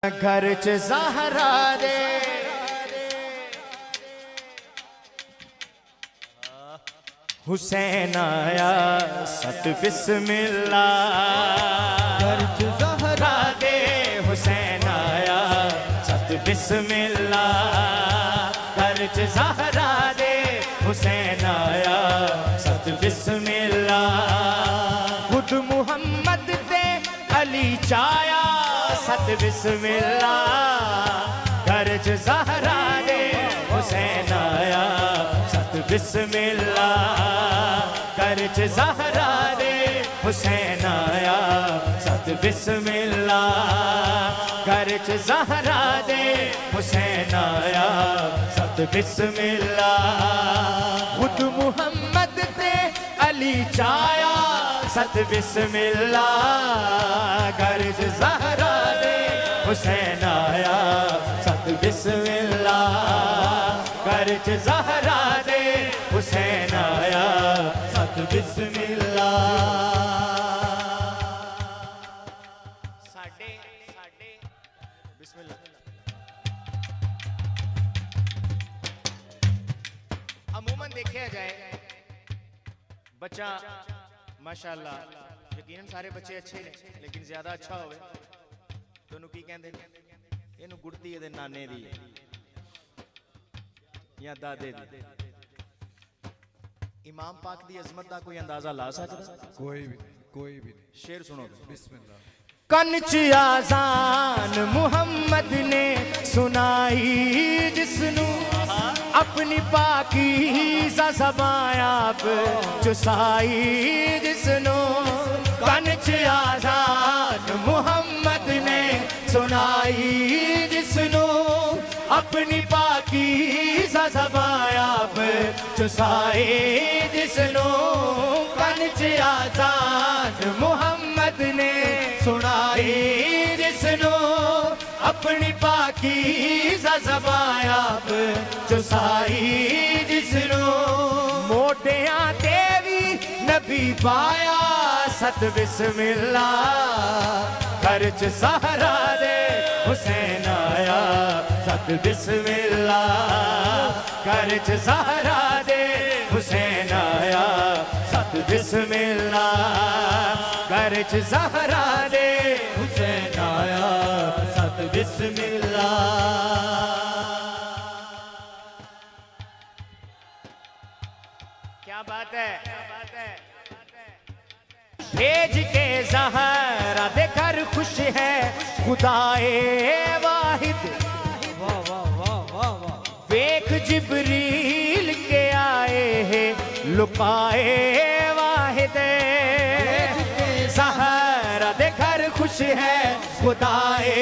घर च ज़हरा दे हुसैन आया सत बिस्मिल्लाह। घर च ज़हरा दे हुसैन आया सत बिस्मिल्लाह। घर च ज़हरा दे हुसैन आया सत बिस्मिल्लाह। खुद मुहम्मद ते अली चाया सत बिस्मिल्लाह। घर च ज़हरा दे हुसैन आया सत बिस्मिल्लाह। घर च ज़हरा दे हुसैन आया सत बिस्मिल्लाह। घर च ज़हरा दे हुसैन आया सत बिस्मिल्लाह। खुद मुहम्मद ते अली चाया सत बिस्मिल्लाह। घर च ज़हरा दे हुसैन आया सत बिस्मिल्लाह। घर च ज़हरा दे हुसैन आया सत बिस्मिल्लाह। साडे साडे बिस्मिल्लाह। अमूमन देखा जाए बच्चा माशाअल्लाह यकीनन सारे बच्चे अच्छे ने लेकिन ज्यादा अच्छा होवे तो की कहते इनू गुड़ती ये नाने दी या दादे दी। इमाम पाक दी अजमत का कोई अंदाजा ला सकता? कोई भी नहीं। शेर सुनो बिस्मिल्लाह। कनच आजान मुहम्मद ने सुनाई जिसनू अपनी पाकी ज़बायाब चुसाई जिसनू। कनच आजान मुहम्मद ने सुनाई जिसनू अपनी पाकी ज़बायाब चुसाई जिसनू। कनच आजान मुहम्मद ने सुनाई जिसनू अपनी पाकी ज़बायाब चुसाई जिसनू। मोटियां देवी नबी पाया सत बिस्मिल्लाह। घर च ज़हरा दे हुसैन आया सत बिस्मिल्लाह। घर च ज़हरा दे हुसैन आया सत बिस्मिल्लाह। घर च ज़हरा दे हुसैन आया सत बिस्मिल्लाह। क्या बात है? भेज के ज़हरा दे घर खुश है खुदाए वाहिद। वेख जिब्रील के आए हैं लुकाए वाहिद। ज़हरा दे घर खुश है खुदाए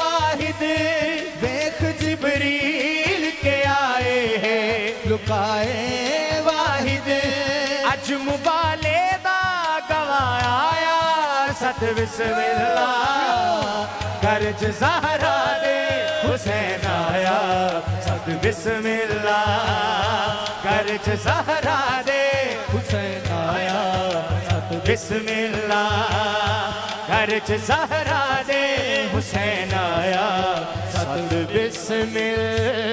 वाहिद। वेख जिब्रील के आए हैं लुकाए वाहिद। अज मुबाले दा गवाया सत बिस्मिल्लाह। घर च ज़हरा दे हुसैन आया सत बिस्मिल्लाह। घर च ज़हरा दे हुसैन आया सत बिस्मिल्लाह। घर च ज़हरा दे हुसैन आया सत बिस्मिल्लाह।